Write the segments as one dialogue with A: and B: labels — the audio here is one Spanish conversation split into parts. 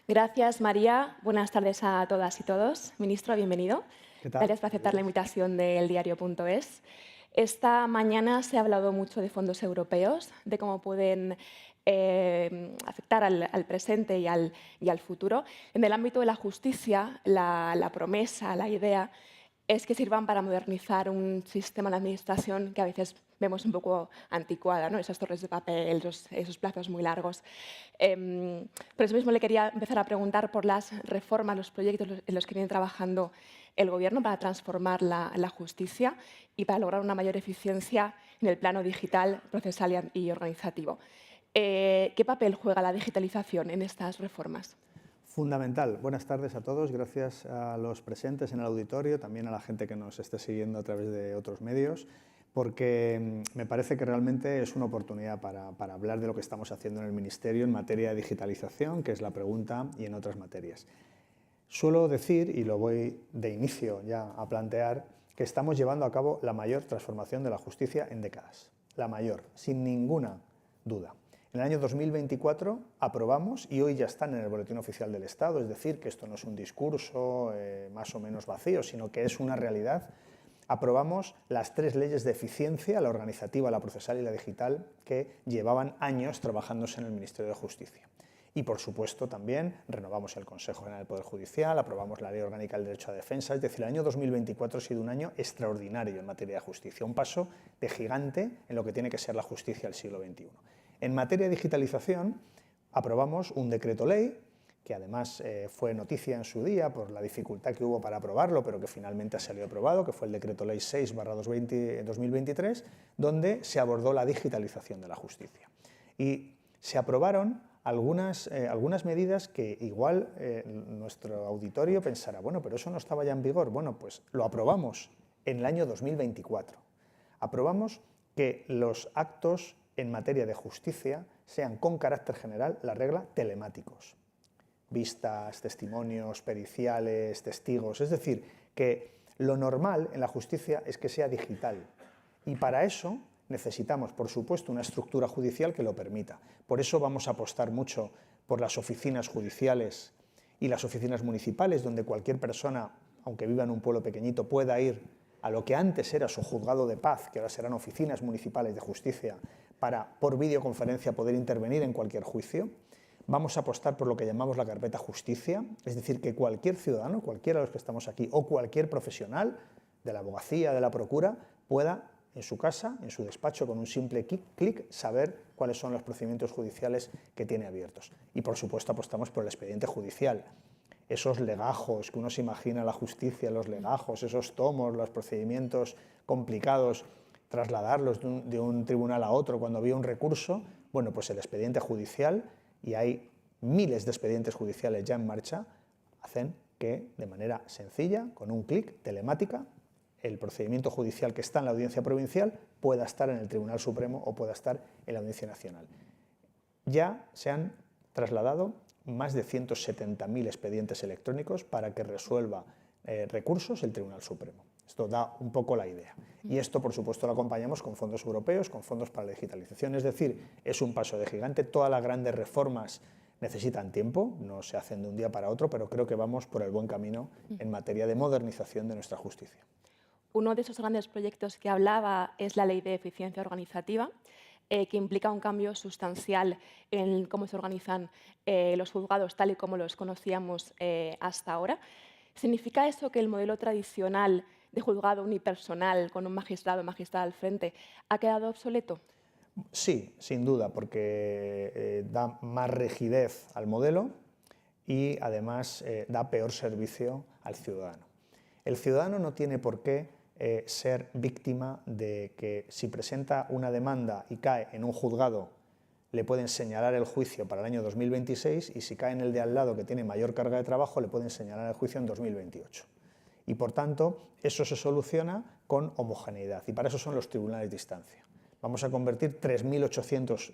A: Gracias, María. Buenas tardes a todas y todos. Ministro, bienvenido.
B: ¿Qué tal?
A: Gracias por aceptar la invitación del diario.es. Esta mañana se ha hablado mucho de fondos europeos, de cómo pueden afectar al presente y al futuro. En el ámbito de la justicia, la promesa, la idea es que sirvan para modernizar un sistema de administración que a veces vemos un poco anticuada, ¿no? Esas torres de papel, esos plazos muy largos. Por eso mismo le quería empezar a preguntar por las reformas, los proyectos en los que viene trabajando el Gobierno para transformar la justicia y para lograr una mayor eficiencia en el plano digital, procesal y organizativo. ¿Qué papel juega la digitalización en estas reformas?
B: Fundamental. Buenas tardes a todos. Gracias a los presentes en el auditorio, también a la gente que nos esté siguiendo a través de otros medios, porque me parece que realmente es una oportunidad para hablar de lo que estamos haciendo en el Ministerio en materia de digitalización, que es la pregunta, y en otras materias. Suelo decir, y lo voy de inicio ya a plantear, que estamos llevando a cabo la mayor transformación de la justicia en décadas. La mayor, sin ninguna duda. En el año 2024 aprobamos, y hoy ya están en el Boletín Oficial del Estado, es decir, que esto no es un discurso más o menos vacío, sino que es una realidad, aprobamos las 3 leyes de eficiencia, la organizativa, la procesal y la digital, que llevaban años trabajándose en el Ministerio de Justicia. Y, por supuesto, también renovamos el Consejo General del Poder Judicial, aprobamos la Ley Orgánica del Derecho a Defensa. Es decir, el año 2024 ha sido un año extraordinario en materia de justicia, un paso de gigante en lo que tiene que ser la justicia del siglo XXI. En materia de digitalización, aprobamos un decreto ley, que además fue noticia en su día por la dificultad que hubo para aprobarlo, pero que finalmente ha salido aprobado, que fue el decreto ley 6/2023, donde se abordó la digitalización de la justicia. Y se aprobaron algunas medidas que igual nuestro auditorio pensará, bueno, pero eso no estaba ya en vigor. Bueno, pues lo aprobamos en el año 2024. Aprobamos que los actos en materia de justicia sean con carácter general, la regla, telemáticos. Vistas, testimonios, periciales, testigos, es decir, que lo normal en la justicia es que sea digital. Y para eso necesitamos, por supuesto, una estructura judicial que lo permita. Por eso vamos a apostar mucho por las oficinas judiciales y las oficinas municipales, donde cualquier persona, aunque viva en un pueblo pequeñito, pueda ir a lo que antes era su juzgado de paz, que ahora serán oficinas municipales de justicia, para por videoconferencia poder intervenir en cualquier juicio. Vamos a apostar por lo que llamamos la carpeta justicia, es decir, que cualquier ciudadano, cualquiera de los que estamos aquí, o cualquier profesional de la abogacía, de la procura, pueda en su casa, en su despacho, con un simple clic, saber cuáles son los procedimientos judiciales que tiene abiertos. Y, por supuesto, apostamos por el expediente judicial. Esos legajos que uno se imagina la justicia, los legajos, esos tomos, los procedimientos complicados, trasladarlos de un tribunal a otro cuando había un recurso, bueno, pues el expediente judicial, y hay miles de expedientes judiciales ya en marcha, hacen que de manera sencilla, con un clic, telemática, el procedimiento judicial que está en la Audiencia Provincial pueda estar en el Tribunal Supremo o pueda estar en la Audiencia Nacional. Ya se han trasladado más de 170.000 expedientes electrónicos para que resuelva recursos el Tribunal Supremo. Esto da un poco la idea. Y esto, por supuesto, lo acompañamos con fondos europeos, con fondos para la digitalización. Es decir, es un paso de gigante. Todas las grandes reformas necesitan tiempo, no se hacen de un día para otro, pero creo que vamos por el buen camino en materia de modernización de nuestra justicia.
A: Uno de esos grandes proyectos que hablaba es la Ley de Eficiencia Organizativa, que implica un cambio sustancial en cómo se organizan los juzgados tal y como los conocíamos hasta ahora. ¿Significa eso que el modelo tradicional de juzgado unipersonal con un magistrado o magistrada al frente ha quedado obsoleto?
B: Sí, sin duda, porque da más rigidez al modelo y además da peor servicio al ciudadano. El ciudadano no tiene por qué ser víctima de que si presenta una demanda y cae en un juzgado le pueden señalar el juicio para el año 2026 y si cae en el de al lado que tiene mayor carga de trabajo le pueden señalar el juicio en 2028. Y por tanto eso se soluciona con homogeneidad y para eso son los tribunales de instancia. Vamos a convertir 3.800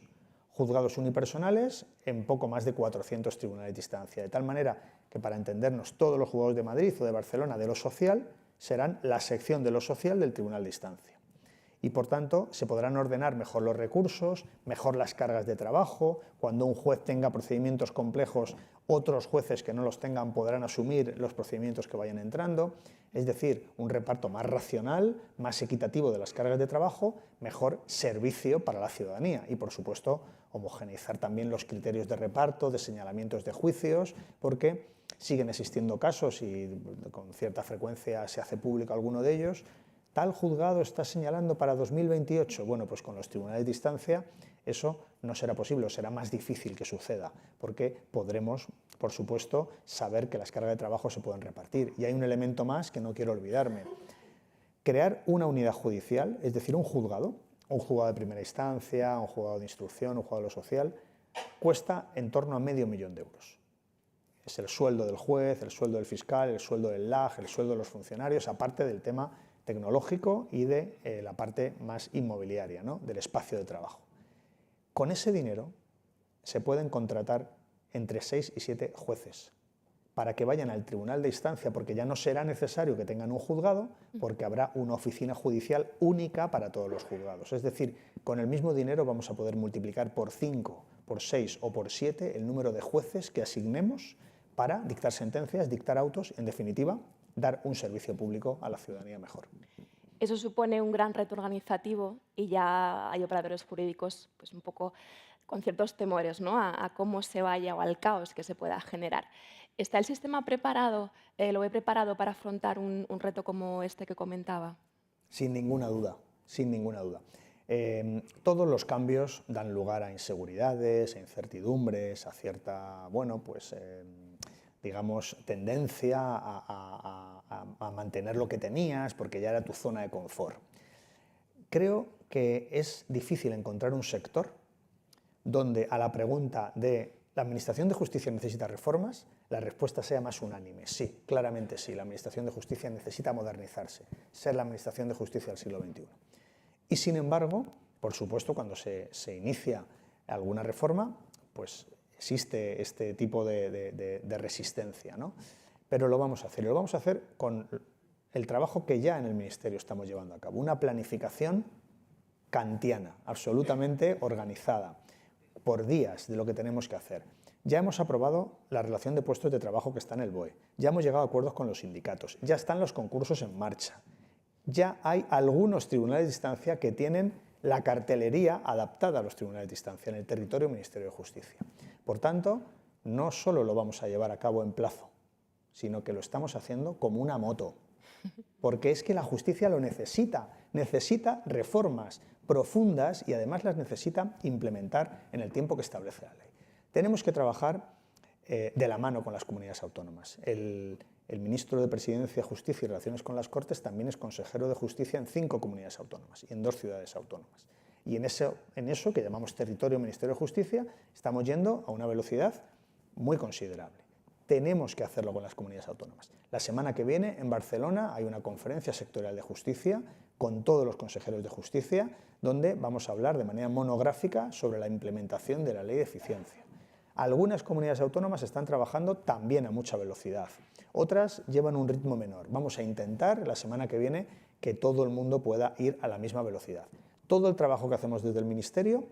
B: juzgados unipersonales en poco más de 400 tribunales de instancia, de tal manera que, para entendernos, todos los juzgados de Madrid o de Barcelona de lo social serán la sección de lo social del tribunal de instancia. y por tanto se podrán ordenar mejor los recursos, mejor las cargas de trabajo. Cuando un juez tenga procedimientos complejos, otros jueces que no los tengan podrán asumir los procedimientos que vayan entrando. Es decir, un reparto más racional, más equitativo de las cargas de trabajo, mejor servicio para la ciudadanía y, por supuesto, homogeneizar también los criterios de reparto, de señalamientos de juicios, porque siguen existiendo casos y con cierta frecuencia se hace público alguno de ellos. Tal juzgado está señalando para 2028. Bueno, pues con los tribunales de instancia eso no será posible, o será más difícil que suceda, porque podremos, por supuesto, saber que las cargas de trabajo se pueden repartir. Y hay un elemento más que no quiero olvidarme. Crear una unidad judicial, es decir, un juzgado de primera instancia, un juzgado de instrucción, un juzgado de lo social, cuesta en torno a €500.000. Es el sueldo del juez, el sueldo del fiscal, el sueldo del LAG, el sueldo de los funcionarios, aparte del tema tecnológico y de la parte más inmobiliaria, ¿no?, del espacio de trabajo. Con ese dinero se pueden contratar entre 6 y 7 jueces para que vayan al tribunal de instancia, porque ya no será necesario que tengan un juzgado, porque habrá una oficina judicial única para todos los juzgados. Es decir, con el mismo dinero vamos a poder multiplicar por 5, por 6 o por 7 el número de jueces que asignemos para dictar sentencias, dictar autos, en definitiva, dar un servicio público a la ciudadanía mejor.
A: Eso supone un gran reto organizativo y ya hay operadores jurídicos pues, un poco con ciertos temores, ¿no?, a cómo se vaya o al caos que se pueda generar. ¿Está el sistema preparado, lo ve preparado para afrontar un reto como este que comentaba?
B: Sin ninguna duda, sin ninguna duda. Todos los cambios dan lugar a inseguridades, a incertidumbres, a cierta, digamos, tendencia a mantener lo que tenías porque ya era tu zona de confort. Creo que es difícil encontrar un sector donde a la pregunta de ¿la Administración de Justicia necesita reformas?, la respuesta sea más unánime. Sí, claramente sí, la Administración de Justicia necesita modernizarse, ser la Administración de Justicia del siglo XXI. Y sin embargo, por supuesto, cuando se inicia alguna reforma, pues existe este tipo de resistencia, ¿no? Pero lo vamos a hacer, y lo vamos a hacer con el trabajo que ya en el Ministerio estamos llevando a cabo, una planificación kantiana, absolutamente organizada, por días de lo que tenemos que hacer. Ya hemos aprobado la relación de puestos de trabajo que está en el BOE, ya hemos llegado a acuerdos con los sindicatos, ya están los concursos en marcha, ya hay algunos tribunales de instancia que tienen la cartelería adaptada a los tribunales de instancia en el territorio del Ministerio de Justicia. Por tanto, no solo lo vamos a llevar a cabo en plazo, sino que lo estamos haciendo como una moto, porque es que la justicia lo necesita reformas profundas y además las necesita implementar en el tiempo que establece la ley. Tenemos que trabajar de la mano con las comunidades autónomas. El ministro de Presidencia, Justicia y Relaciones con las Cortes también es consejero de Justicia en 5 comunidades autónomas y en 2 ciudades autónomas. Y en eso que llamamos territorio Ministerio de Justicia estamos yendo a una velocidad muy considerable. Tenemos que hacerlo con las comunidades autónomas. La semana que viene en Barcelona hay una conferencia sectorial de justicia con todos los consejeros de justicia donde vamos a hablar de manera monográfica sobre la implementación de la ley de eficiencia. Algunas comunidades autónomas están trabajando también a mucha velocidad, otras llevan un ritmo menor. Vamos a intentar la semana que viene que todo el mundo pueda ir a la misma velocidad. Todo el trabajo que hacemos desde el Ministerio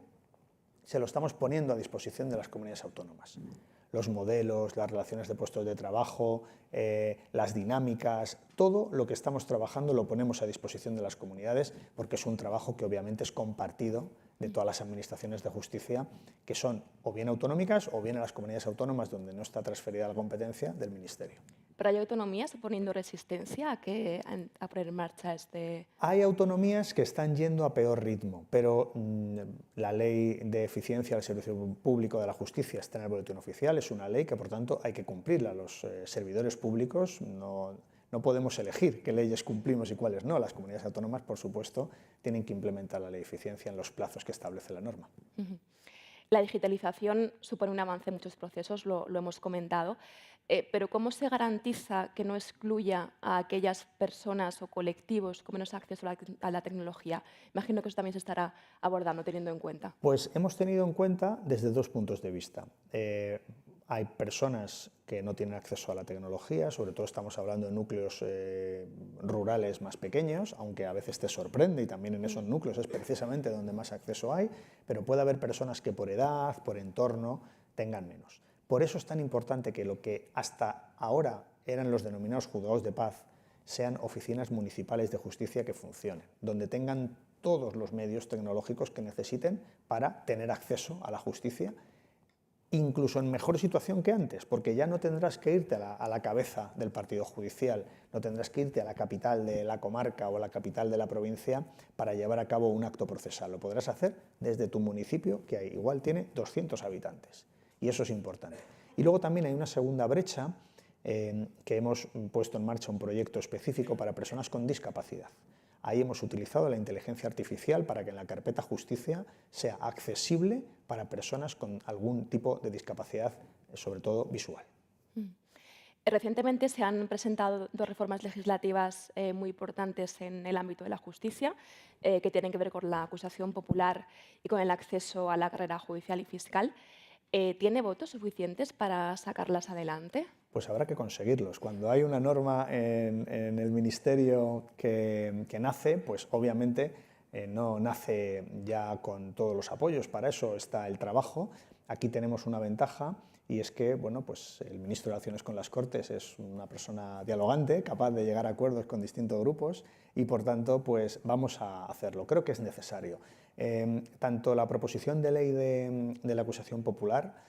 B: se lo estamos poniendo a disposición de las comunidades autónomas. Los modelos, las relaciones de puestos de trabajo, las dinámicas, todo lo que estamos trabajando lo ponemos a disposición de las comunidades porque es un trabajo que obviamente es compartido de todas las administraciones de justicia que son o bien autonómicas o bien a las comunidades autónomas donde no está transferida la competencia del Ministerio.
A: ¿Pero hay autonomías poniendo resistencia a poner en marcha este...?
B: Hay autonomías que están yendo a peor ritmo, pero la ley de eficiencia del servicio público de la justicia está en el boletín oficial, es una ley que por tanto hay que cumplirla. Los servidores públicos no podemos elegir qué leyes cumplimos y cuáles no. Las comunidades autónomas, por supuesto, tienen que implementar la ley de eficiencia en los plazos que establece la norma.
A: La digitalización supone un avance en muchos procesos, lo hemos comentado, pero ¿cómo se garantiza que no excluya a aquellas personas o colectivos con menos acceso a la tecnología? Imagino que eso también se estará abordando, teniendo en cuenta.
B: Pues hemos tenido en cuenta desde 2 puntos de vista. hay personas que no tienen acceso a la tecnología, sobre todo estamos hablando de núcleos rurales más pequeños, aunque a veces te sorprende y también en esos núcleos es precisamente donde más acceso hay, pero puede haber personas que por edad, por entorno, tengan menos. Por eso es tan importante que lo que hasta ahora eran los denominados juzgados de paz sean oficinas municipales de justicia que funcionen, donde tengan todos los medios tecnológicos que necesiten para tener acceso a la justicia, incluso en mejor situación que antes, porque ya no tendrás que irte a la cabeza del partido judicial, no tendrás que irte a la capital de la comarca o a la capital de la provincia para llevar a cabo un acto procesal. Lo podrás hacer desde tu municipio, que igual tiene 200 habitantes, y eso es importante. Y luego también hay una segunda brecha, que hemos puesto en marcha un proyecto específico para personas con discapacidad. Ahí hemos utilizado la inteligencia artificial para que en la carpeta justicia sea accesible para personas con algún tipo de discapacidad, sobre todo visual.
A: Recientemente se han presentado dos reformas legislativas muy importantes en el ámbito de la justicia, que tienen que ver con la acusación popular y con el acceso a la carrera judicial y fiscal. ¿Tiene votos suficientes para sacarlas adelante?
B: Pues habrá que conseguirlos. Cuando hay una norma en el Ministerio que nace, pues obviamente no nace ya con todos los apoyos, para eso está el trabajo. Aquí tenemos una ventaja y es que bueno, pues el ministro de Relaciones con las Cortes es una persona dialogante, capaz de llegar a acuerdos con distintos grupos y por tanto pues vamos a hacerlo. Creo que es necesario. Tanto la proposición de ley de la acusación popular,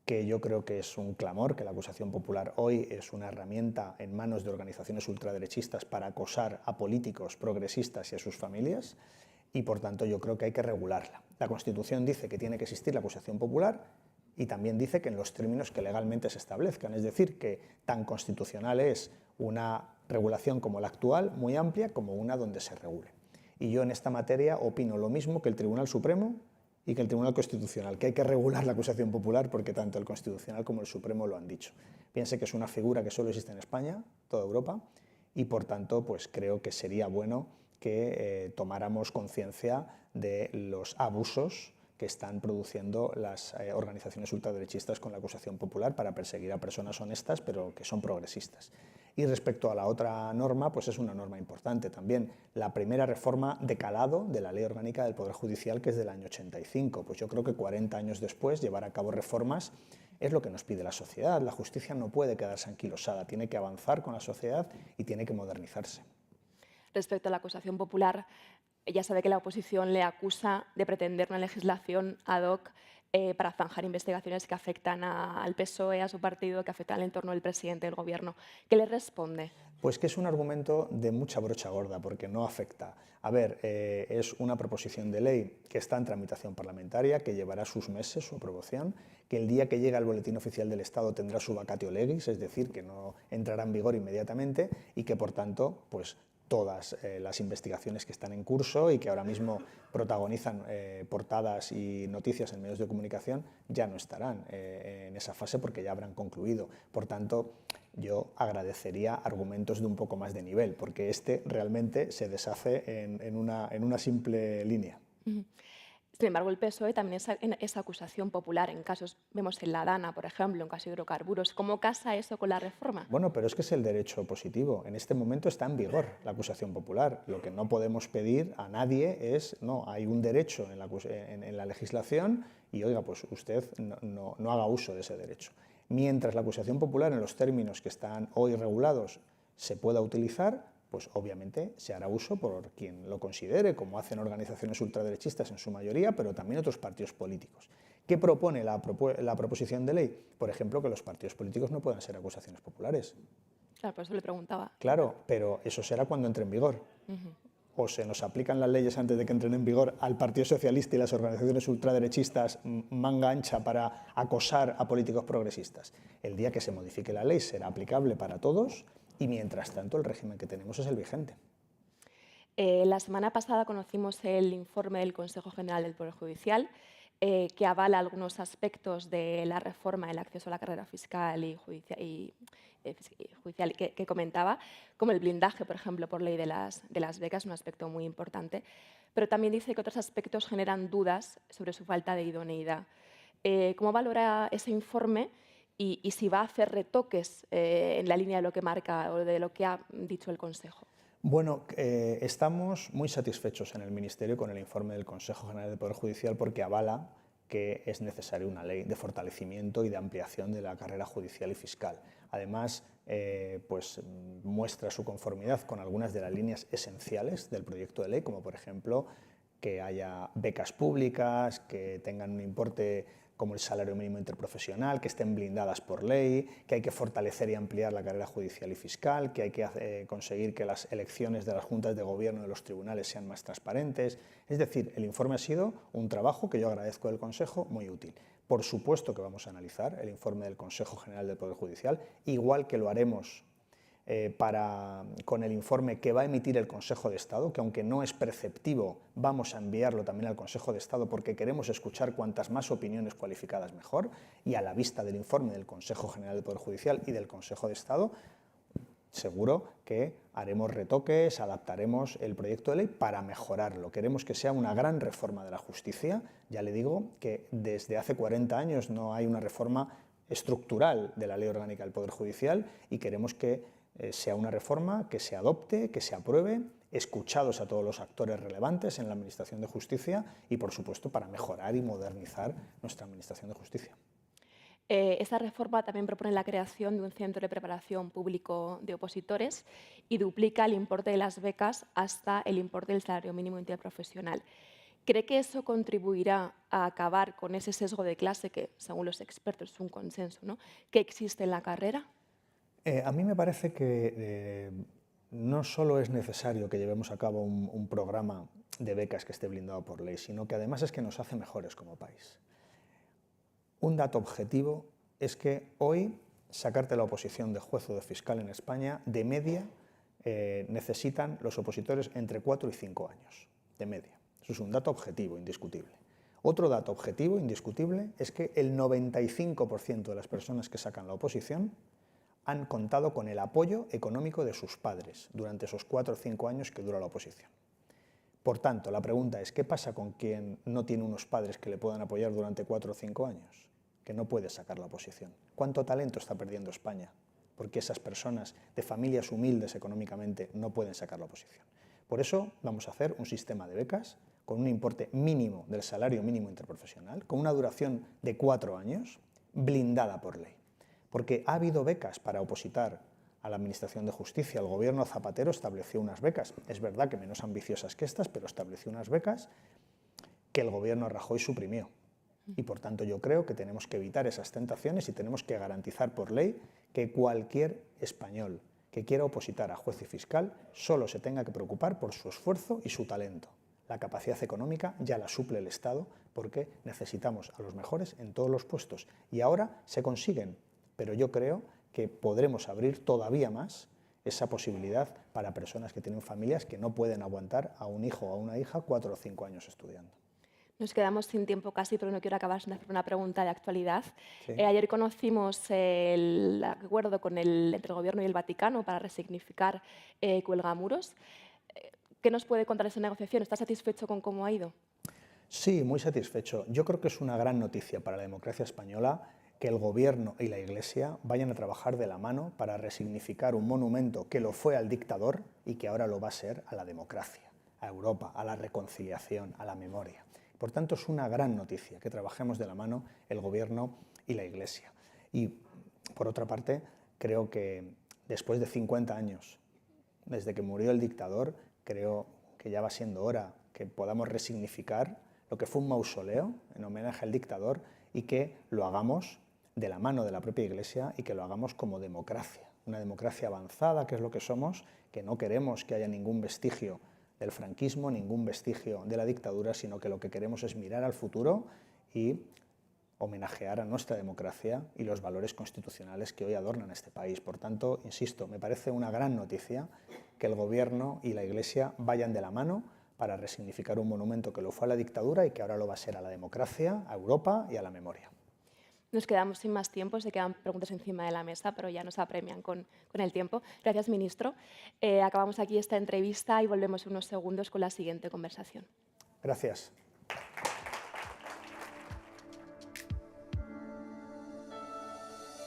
B: que yo creo que es un clamor, que la acusación popular hoy es una herramienta en manos de organizaciones ultraderechistas para acosar a políticos progresistas y a sus familias, y por tanto yo creo que hay que regularla. La Constitución dice que tiene que existir la acusación popular y también dice que en los términos que legalmente se establezcan, es decir, que tan constitucional es una regulación como la actual, muy amplia, como una donde se regule. Y yo en esta materia opino lo mismo que el Tribunal Supremo y que el Tribunal Constitucional, que hay que regular la acusación popular porque tanto el Constitucional como el Supremo lo han dicho. Piense que es una figura que solo existe en España, toda Europa, y por tanto pues creo que sería bueno que tomáramos conciencia de los abusos que están produciendo las organizaciones ultraderechistas con la acusación popular para perseguir a personas honestas pero que son progresistas. Y respecto a la otra norma, pues es una norma importante también, la primera reforma de calado de la Ley Orgánica del Poder Judicial, que es del año 85. Pues yo creo que 40 años después llevar a cabo reformas es lo que nos pide la sociedad. La justicia no puede quedarse anquilosada, tiene que avanzar con la sociedad y tiene que modernizarse.
A: Respecto a la acusación popular, ya sabe que la oposición le acusa de pretender una legislación ad hoc para zanjar investigaciones que afectan al PSOE, a su partido, que afectan al entorno del presidente del Gobierno. ¿Qué le responde?
B: Pues que es un argumento de mucha brocha gorda, porque no afecta. A ver, es una proposición de ley que está en tramitación parlamentaria, que llevará sus meses su aprobación, que el día que llegue al Boletín Oficial del Estado tendrá su vacatio legis, es decir, que no entrará en vigor inmediatamente y que, por tanto, pues todas las investigaciones que están en curso y que ahora mismo protagonizan portadas y noticias en medios de comunicación ya no estarán en esa fase porque ya habrán concluido. Por tanto, yo agradecería argumentos de un poco más de nivel, porque este realmente se deshace en una simple línea.
A: Sin embargo, el PSOE también esa acusación popular en casos, vemos en la Dana, por ejemplo, en caso de hidrocarburos. ¿Cómo casa eso con la reforma?
B: Bueno, pero es que es el derecho positivo. En este momento está en vigor la acusación popular. Lo que no podemos pedir a nadie es, no, hay un derecho en la legislación y, oiga, pues usted no haga uso de ese derecho. Mientras la acusación popular, en los términos que están hoy regulados, se pueda utilizar, pues obviamente se hará uso por quien lo considere, como hacen organizaciones ultraderechistas en su mayoría, pero también otros partidos políticos. ¿Qué propone la proposición de ley? Por ejemplo, que los partidos políticos no puedan ser acusaciones populares.
A: Claro, por eso le preguntaba.
B: Claro, pero eso será cuando entre en vigor. O se nos aplican las leyes antes de que entren en vigor al Partido Socialista y las organizaciones ultraderechistas manga ancha para acosar a políticos progresistas. El día que se modifique la ley será aplicable para todos y mientras tanto el régimen que tenemos es el vigente.
A: La semana pasada conocimos el informe del Consejo General del Poder Judicial que avala algunos aspectos de la reforma del acceso a la carrera fiscal y judicial que comentaba, como el blindaje, por ejemplo, por ley de las becas, un aspecto muy importante, pero también dice que otros aspectos generan dudas sobre su falta de idoneidad. ¿Cómo valora ese informe y si va a hacer retoques en la línea de lo que marca o de lo que ha dicho el Consejo.
B: Bueno, estamos muy satisfechos en el Ministerio con el informe del Consejo General del Poder Judicial porque avala que es necesaria una ley de fortalecimiento y de ampliación de la carrera judicial y fiscal. Además, pues, muestra su conformidad con algunas de las líneas esenciales del proyecto de ley, como por ejemplo que haya becas públicas, que tengan un importe como el salario mínimo interprofesional, que estén blindadas por ley, que hay que fortalecer y ampliar la carrera judicial y fiscal, que hay que conseguir que las elecciones de las juntas de gobierno de los tribunales sean más transparentes. Es decir, el informe ha sido un trabajo que yo agradezco del Consejo muy útil. Por supuesto que vamos a analizar el informe del Consejo General del Poder Judicial, igual que lo haremos con el informe que va a emitir el Consejo de Estado, que aunque no es preceptivo, vamos a enviarlo también al Consejo de Estado porque queremos escuchar cuantas más opiniones cualificadas mejor, y a la vista del informe del Consejo General del Poder Judicial y del Consejo de Estado, seguro que haremos retoques, adaptaremos el proyecto de ley para mejorarlo. Queremos que sea una gran reforma de la justicia. Ya le digo que desde hace 40 años no hay una reforma estructural de la Ley Orgánica del Poder Judicial y queremos que sea una reforma que se adopte, que se apruebe, escuchados a todos los actores relevantes en la Administración de Justicia y, por supuesto, para mejorar y modernizar nuestra Administración de Justicia.
A: Esta reforma también propone la creación de un centro de preparación público de opositores y duplica el importe de las becas hasta el importe del salario mínimo interprofesional. ¿Cree que eso contribuirá a acabar con ese sesgo de clase que, según los expertos, es un consenso, ¿no?, que existe en la carrera?
B: A mí me parece que no solo es necesario que llevemos a cabo un programa de becas que esté blindado por ley, sino que además es que nos hace mejores como país. Un dato objetivo es que hoy sacarte la oposición de juez o de fiscal en España, de media, necesitan los opositores entre 4 y 5 años, de media. Eso es un dato objetivo, indiscutible. Otro dato objetivo, indiscutible, es que el 95% de las personas que sacan la oposición han contado con el apoyo económico de sus padres durante esos 4 o 5 años que dura la oposición. Por tanto, la pregunta es, ¿qué pasa con quien no tiene unos padres que le puedan apoyar durante 4 o 5 años? Que no puede sacar la oposición. ¿Cuánto talento está perdiendo España? Porque esas personas de familias humildes económicamente no pueden sacar la oposición. Por eso vamos a hacer un sistema de becas con un importe mínimo del salario mínimo interprofesional, con una duración de 4 años, blindada por ley. Porque ha habido becas para opositar a la Administración de Justicia. El gobierno Zapatero estableció unas becas, es verdad que menos ambiciosas que estas, pero estableció unas becas que el gobierno Rajoy suprimió. Y por tanto yo creo que tenemos que evitar esas tentaciones y tenemos que garantizar por ley que cualquier español que quiera opositar a juez y fiscal solo se tenga que preocupar por su esfuerzo y su talento. La capacidad económica ya la suple el Estado porque necesitamos a los mejores en todos los puestos. Y ahora se consiguen, pero yo creo que podremos abrir todavía más esa posibilidad para personas que tienen familias que no pueden aguantar a un hijo o a una hija 4 o 5 años estudiando.
A: Nos quedamos sin tiempo casi, pero no quiero acabar sin hacer una pregunta de actualidad.
B: Sí.
A: Ayer conocimos el acuerdo entre el Gobierno y el Vaticano para resignificar Cuelgamuros. ¿Qué nos puede contar esa negociación? ¿Está satisfecho con cómo ha ido?
B: Sí, muy satisfecho. Yo creo que es una gran noticia para la democracia española que el Gobierno y la Iglesia vayan a trabajar de la mano para resignificar un monumento que lo fue al dictador y que ahora lo va a ser a la democracia, a Europa, a la reconciliación, a la memoria. Por tanto, es una gran noticia que trabajemos de la mano el Gobierno y la Iglesia. Y, por otra parte, creo que después de 50 años, desde que murió el dictador, creo que ya va siendo hora que podamos resignificar lo que fue un mausoleo en homenaje al dictador y que lo hagamos de la mano de la propia Iglesia y que lo hagamos como democracia, una democracia avanzada, que es lo que somos, que no queremos que haya ningún vestigio del franquismo, ningún vestigio de la dictadura, sino que lo que queremos es mirar al futuro y homenajear a nuestra democracia y los valores constitucionales que hoy adornan este país. Por tanto, insisto, me parece una gran noticia que el Gobierno y la Iglesia vayan de la mano para resignificar un monumento que lo fue a la dictadura y que ahora lo va a ser a la democracia, a Europa y a la memoria.
A: Nos quedamos sin más tiempo, se quedan preguntas encima de la mesa, pero ya nos apremian con el tiempo. Gracias, ministro. Acabamos aquí esta entrevista y volvemos en unos segundos con la siguiente conversación.
B: Gracias.